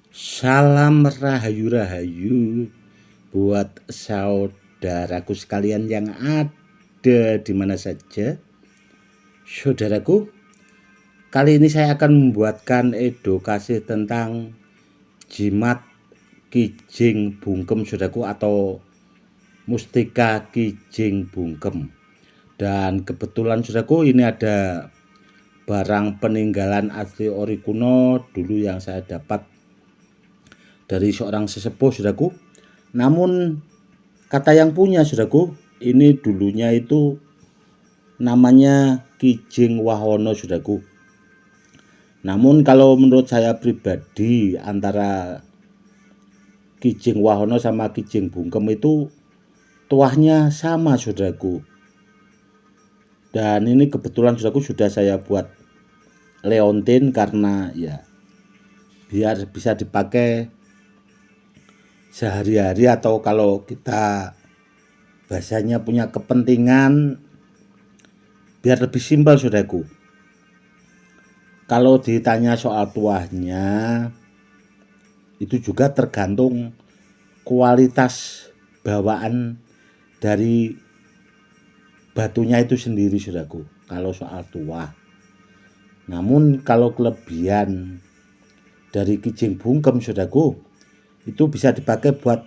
Salam rahayu-rahayu buat saudaraku sekalian yang ada di mana saja. Saudaraku, kali ini saya akan membuatkan edukasi tentang jimat kijing bungkem saudaraku, atau mustika kijing bungkem. Dan kebetulan saudaraku, ini ada barang peninggalan asli ori kuno dulu yang saya dapat dari seorang sesepuh saudaraku. Namun kata yang punya saudaraku, ini dulunya itu namanya Kijing Wahono saudaraku. Namun kalau menurut saya pribadi, antara Kijing Wahono sama Kijing Bungkem itu tuahnya sama saudaraku. Dan ini kebetulan saudaraku sudah saya buat leontin karena ya biar bisa dipakai sehari-hari, atau kalau kita bahasanya punya kepentingan biar lebih simpel saudaraku. Kalau ditanya soal tuahnya, itu juga tergantung kualitas bawaan dari batunya itu sendiri saudaraku, kalau soal tuah. Namun kalau kelebihan dari kijing bungkem saudaraku, itu bisa dipakai buat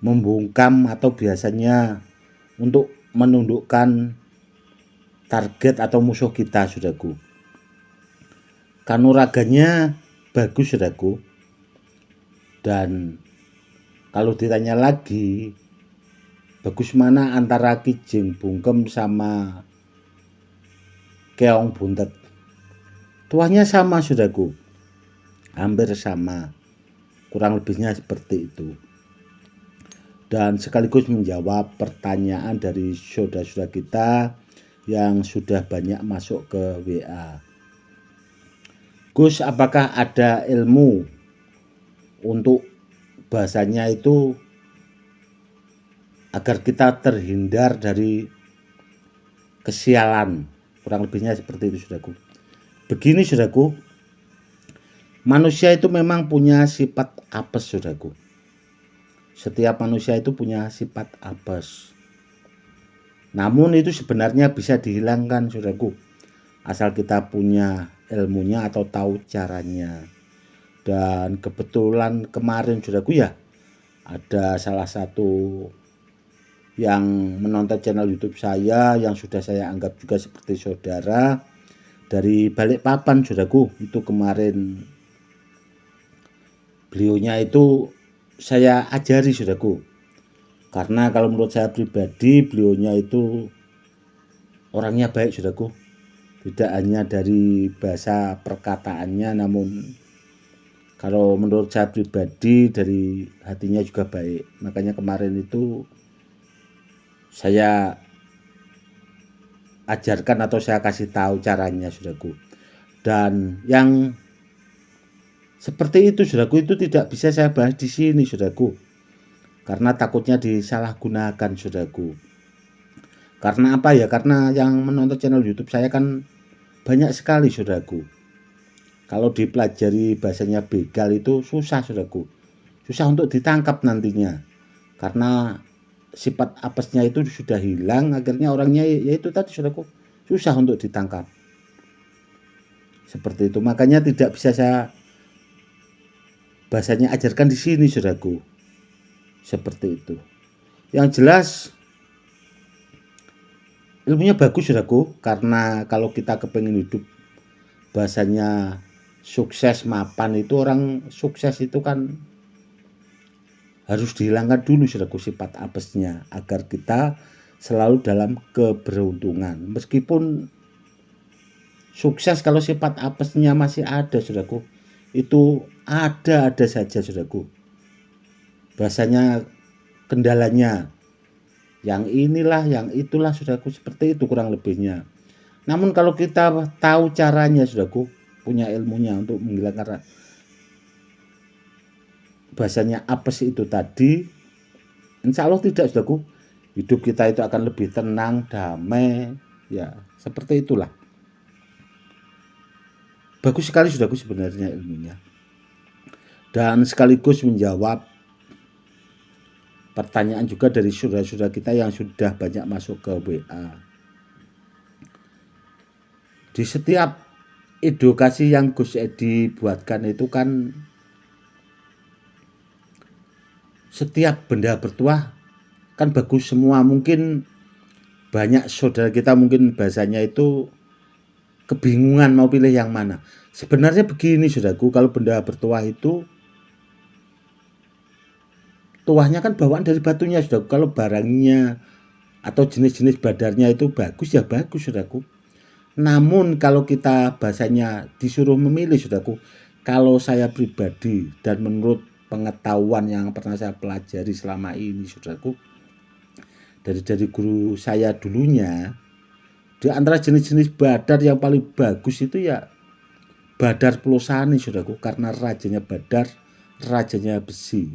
membungkam atau biasanya untuk menundukkan target atau musuh kita saudaraku. Kanuraganya bagus saudaraku. Dan kalau ditanya lagi, bagus mana antara kijing bungkem sama keong buntet? Tuahnya sama saudaraku, hampir sama, kurang lebihnya seperti itu. Dan sekaligus menjawab pertanyaan dari saudara-saudara kita yang sudah banyak masuk ke WA. Gus, apakah ada ilmu untuk bahasanya itu agar kita terhindar dari kesialan? Kurang lebihnya seperti itu saudaraku. Begini saudaraku, manusia itu memang punya sifat apes saudaraku. Setiap manusia itu punya sifat apes. Namun itu sebenarnya bisa dihilangkan saudaraku, asal kita punya ilmunya atau tahu caranya. Dan kebetulan kemarin saudaraku ya, ada salah satu yang menonton channel YouTube saya yang sudah saya anggap juga seperti saudara, dari Balikpapan saudaraku. Itu kemarin beliaunya itu saya ajari saudaraku, karena kalau menurut saya pribadi beliaunya itu orangnya baik saudaraku. Tidak hanya dari bahasa perkataannya, namun kalau menurut saya pribadi dari hatinya juga baik. Makanya kemarin itu saya ajarkan atau saya kasih tahu caranya saudaraku. Dan yang seperti itu saudaraku itu tidak bisa saya bahas di sini saudaraku, karena takutnya disalahgunakan saudaraku. Karena apa ya? Karena yang menonton channel YouTube saya kan banyak sekali saudaraku. Kalau dipelajari bahasanya begal itu susah saudaraku, susah untuk ditangkap nantinya, karena sifat apesnya itu sudah hilang. Akhirnya orangnya yaitu tadi saudaraku, susah untuk ditangkap. Seperti itu, makanya tidak bisa saya bahasanya ajarkan di sini saudaraku. Seperti itu. Yang jelas ilmunya bagus saudaraku, karena kalau kita kepengen hidup bahasanya sukses mapan, itu orang sukses itu kan harus dihilangkan dulu saudaraku sifat apesnya, agar kita selalu dalam keberuntungan. Meskipun sukses, kalau sifat apesnya masih ada saudaraku, itu ada saja saudaraku. Bahasanya kendalanya yang inilah, yang itulah saudaraku, seperti itu kurang lebihnya. Namun kalau kita tahu caranya saudaraku, punya ilmunya untuk menghilangkan bahasanya apes itu tadi, insya Allah tidak saudaraku, hidup kita itu akan lebih tenang, damai, ya seperti itulah. Bagus sekali saudaraku sebenarnya ilmunya. dan sekaligus menjawab pertanyaan juga dari saudara-saudara kita yang sudah banyak masuk ke WA. Di setiap edukasi yang Gus Edi buatkan itu kan setiap benda bertuah kan bagus semua. Mungkin banyak saudara kita mungkin bahasanya itu kebingungan mau pilih yang mana. Sebenarnya begini saudaraku, kalau benda bertuah itu tuahnya kan bawaan dari batunya saudaraku. Kalau barangnya atau jenis-jenis badarnya itu bagus ya bagus saudaraku. Namun kalau kita bahasanya disuruh memilih saudaraku, kalau saya pribadi dan menurut pengetahuan yang pernah saya pelajari selama ini saudaraku, dari guru saya dulunya, di antara jenis-jenis badar yang paling bagus itu ya badar Pelosani saudaraku, karena rajanya badar, rajanya besi.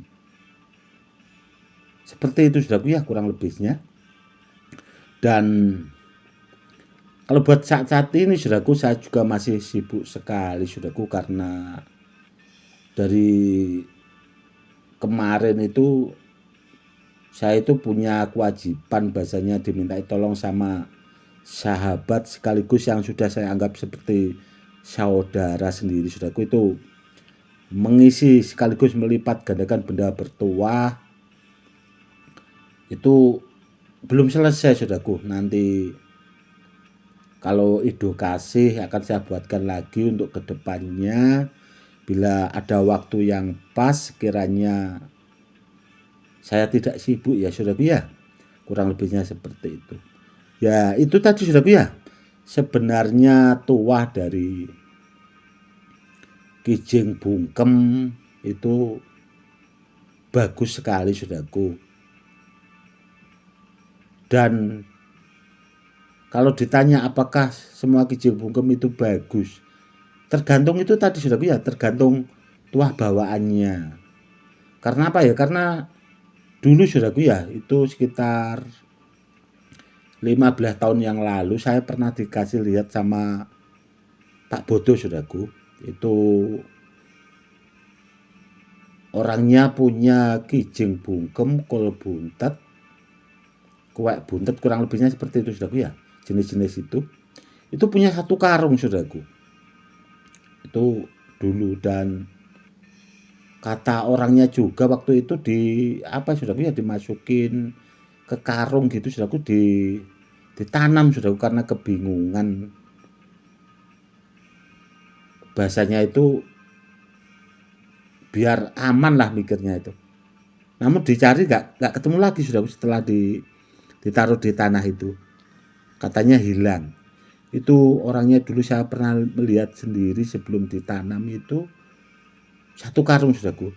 Seperti itu saudaraku ya kurang lebihnya. Dan kalau buat saat-saat ini saudaraku, saya juga masih sibuk sekali saudaraku, karena dari kemarin itu saya itu punya kewajiban bahasanya diminta tolong sama sahabat sekaligus yang sudah saya anggap seperti saudara sendiri saudaraku, itu mengisi sekaligus melipat gandakan benda bertuah. Itu belum selesai saudaraku, nanti kalau edukasi akan saya buatkan lagi untuk kedepannya bila ada waktu yang pas, sekiranya saya tidak sibuk ya saudaraku ya, kurang lebihnya seperti itu ya. Itu tadi saudaraku ya, sebenarnya tuah dari Kijing Bungkem itu bagus sekali saudaraku. Dan kalau ditanya apakah semua Kijing Bungkem itu bagus, tergantung itu tadi saudaraku ya, tergantung tuah bawaannya. Karena apa ya, karena dulu saudaraku ya, itu sekitar 15 tahun yang lalu saya pernah dikasih lihat sama Pak Bodo saudaraku. Itu orangnya punya Kijing Bungkem, kol buntet, kuek buntet, kurang lebihnya seperti itu saudaraku ya, jenis-jenis itu punya satu karung saudaraku itu dulu. Dan kata orangnya juga waktu itu di apa saudaraku ya, dimasukin ke karung gitu saudaraku, ditanam saudaraku, karena kebingungan bahasanya itu biar aman lah mikirnya itu. Namun dicari nggak ketemu lagi saudaraku, setelah ditaruh di tanah itu katanya hilang. Itu orangnya dulu saya pernah melihat sendiri sebelum ditanam itu satu karung saudaraku,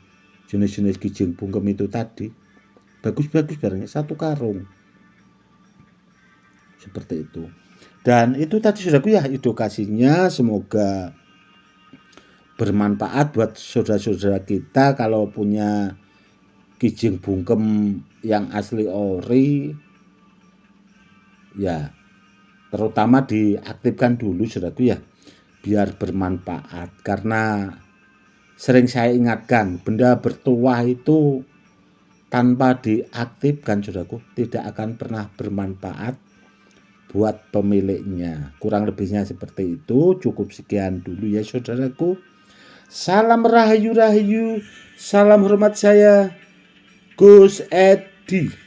jenis-jenis Kijing Bungkem itu tadi bagus-bagus barangnya, satu karung seperti itu. Dan itu tadi saudaraku ya edukasinya, semoga bermanfaat buat saudara-saudara kita. Kalau punya Kijing Bungkem yang asli ori ya terutama diaktifkan dulu saudaraku ya, biar bermanfaat. Karena sering saya ingatkan, benda bertuah itu tanpa diaktifkan saudaraku tidak akan pernah bermanfaat buat pemiliknya. Kurang lebihnya seperti itu. Cukup sekian dulu ya saudaraku. Salam rahayu rahayu, salam hormat saya Gus Edi.